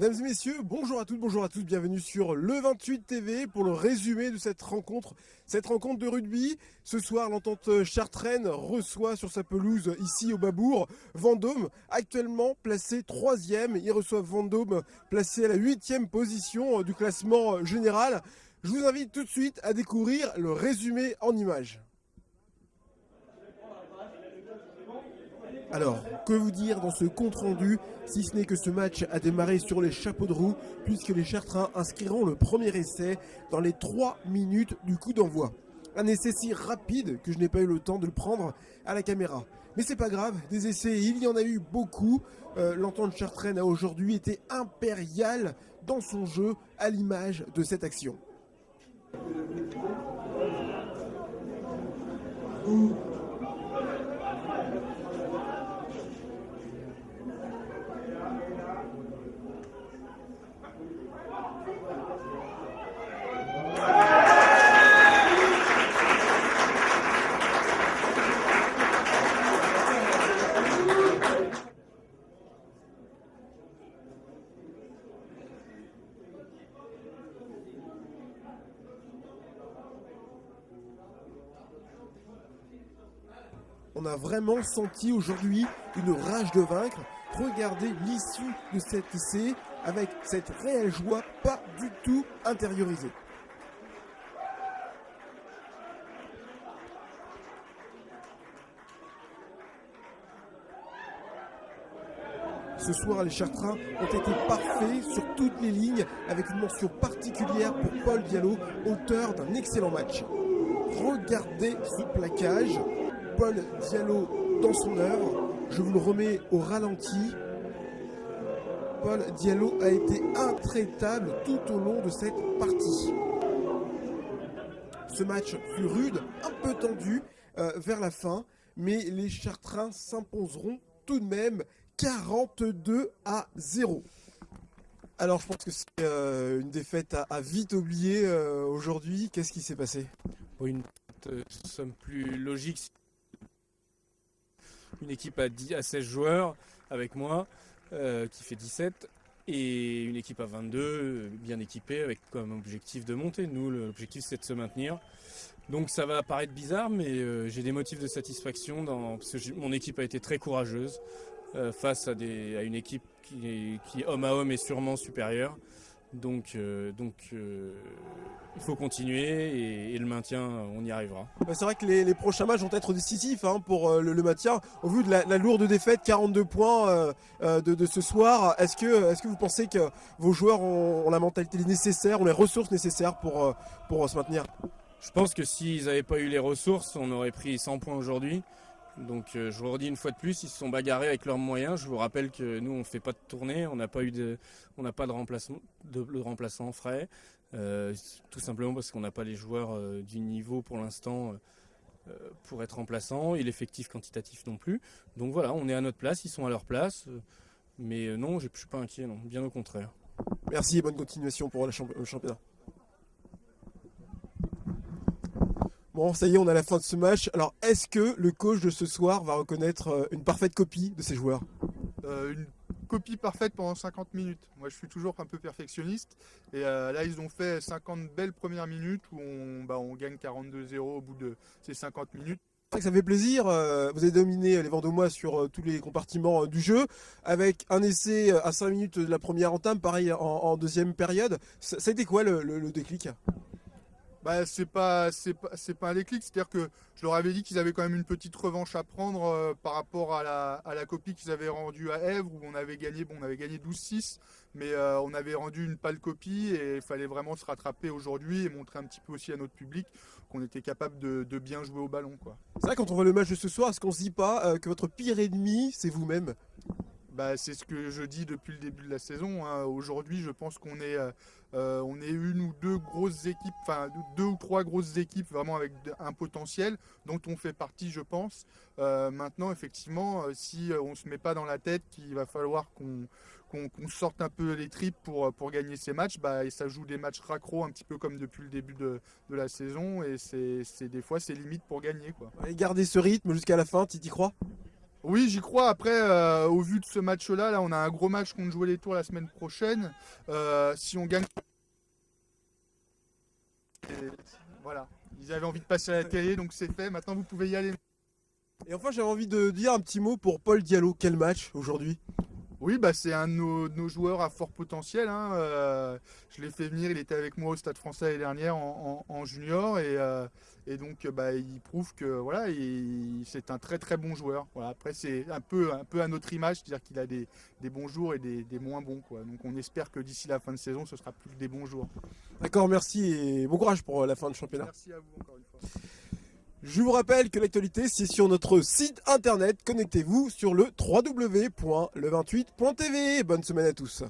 Mesdames et messieurs, bonjour à toutes, bonjour à tous, bienvenue sur le 28 TV pour le résumé de cette rencontre de rugby. Ce soir, l'entente Chartraine reçoit sur sa pelouse ici au Babour Vendôme, actuellement placé 3e. Ils reçoivent Vendôme placé à la 8e position du classement général. Je vous invite tout de suite à découvrir le résumé en images. Alors, que vous dire dans ce compte-rendu, si ce n'est que ce match a démarré sur les chapeaux de roue, puisque les Chartrains inscriront le premier essai dans les 3 minutes du coup d'envoi. Un essai si rapide que je n'ai pas eu le temps de le prendre à la caméra. Mais c'est pas grave, des essais, il y en a eu beaucoup. L'entente Chartraine a aujourd'hui été impériale dans son jeu à l'image de cette action. On a vraiment senti aujourd'hui une rage de vaincre. Regardez l'issue de cet essai avec cette réelle joie pas du tout intériorisée. Ce soir, les Chartrains ont été parfaits sur toutes les lignes avec une mention particulière pour Paul Diallo, auteur d'un excellent match. Regardez ce plaquage. Paul Diallo dans son œuvre, je vous le remets au ralenti. Paul Diallo a été intraitable tout au long de cette partie. Ce match fut rude, un peu tendu vers la fin, mais les Chartrains s'imposeront tout de même 42-0. Alors je pense que c'est une défaite à vite oublier aujourd'hui. Qu'est-ce qui s'est passé? Une somme plus logique. Une équipe à 16 joueurs avec moi qui fait 17 et une équipe à 22 bien équipée avec comme objectif de monter. Nous, l'objectif c'est de se maintenir. Donc ça va paraître bizarre, mais j'ai des motifs de satisfaction parce que mon équipe a été très courageuse face à une équipe qui homme à homme est sûrement supérieure. Donc, il faut continuer et le maintien, on y arrivera. C'est vrai que les prochains matchs vont être décisifs pour le maintien. Au vu de la lourde défaite, 42 points de ce soir, est-ce que vous pensez que vos joueurs ont la mentalité nécessaire, ont les ressources nécessaires pour se maintenir? Je pense que s'ils n'avaient pas eu les ressources, on aurait pris 100 points aujourd'hui. Donc je vous redis une fois de plus, ils se sont bagarrés avec leurs moyens. Je vous rappelle que nous on ne fait pas de tournée, on n'a pas de remplaçant frais, tout simplement parce qu'on n'a pas les joueurs du niveau pour l'instant pour être remplaçants et l'effectif quantitatif non plus. Donc voilà, on est à notre place, ils sont à leur place, mais non, je ne suis pas inquiet, non, bien au contraire. Merci et bonne continuation pour le championnat. Bon, ça y est, on est à la fin de ce match. Alors, est-ce que le coach de ce soir va reconnaître une parfaite copie de ses joueurs? Une copie parfaite pendant 50 minutes. Moi, je suis toujours un peu perfectionniste. Et là, ils ont fait 50 belles premières minutes où on gagne 42-0 au bout de ces 50 minutes. C'est vrai que ça fait plaisir. Vous avez dominé les Vendômois sur tous les compartiments du jeu, avec un essai à 5 minutes de la première entame, pareil en deuxième période. Ça a été quoi le déclic? C'est pas un déclic, c'est-à-dire que je leur avais dit qu'ils avaient quand même une petite revanche à prendre par rapport à la copie qu'ils avaient rendue à Èvre où on avait gagné 12-6, mais on avait rendu une pâle copie et il fallait vraiment se rattraper aujourd'hui et montrer un petit peu aussi à notre public qu'on était capable de bien jouer au ballon, quoi. C'est vrai, quand on voit le match de ce soir, est-ce qu'on se dit pas que votre pire ennemi, c'est vous-même? C'est ce que je dis depuis le début de la saison. Aujourd'hui, je pense qu'on est une ou deux grosses équipes, enfin 2 ou 3 grosses équipes vraiment avec un potentiel dont on fait partie, je pense. Maintenant, effectivement, si on ne se met pas dans la tête qu'il va falloir qu'on sorte un peu les tripes pour gagner ces matchs, et ça joue des matchs raccros un petit peu comme depuis le début de la saison et des fois c'est limite pour gagner, quoi. Et garder ce rythme jusqu'à la fin, tu y crois? Oui, j'y crois. Après, au vu de ce match-là, là, on a un gros match contre Jouer les Tours la semaine prochaine. Si on gagne... Voilà. Ils avaient envie de passer à la télé, donc c'est fait. Maintenant, vous pouvez y aller. Et enfin, j'avais envie de dire un petit mot pour Paul Diallo. Quel match aujourd'hui? Oui, bah, c'est un de nos joueurs à fort potentiel, hein. Je l'ai fait venir, il était avec moi au Stade Français l'année dernière en junior et donc bah, il prouve que voilà, c'est un très très bon joueur. Voilà, après c'est un peu à notre image, c'est-à-dire qu'il a des bons jours et des moins bons, quoi. Donc on espère que d'ici la fin de saison, ce sera plus que des bons jours. D'accord, merci et bon courage pour la fin de championnat. Merci à vous encore une fois. Je vous rappelle que l'actualité, c'est sur notre site internet. Connectez-vous sur le www.le28.tv. Bonne semaine à tous.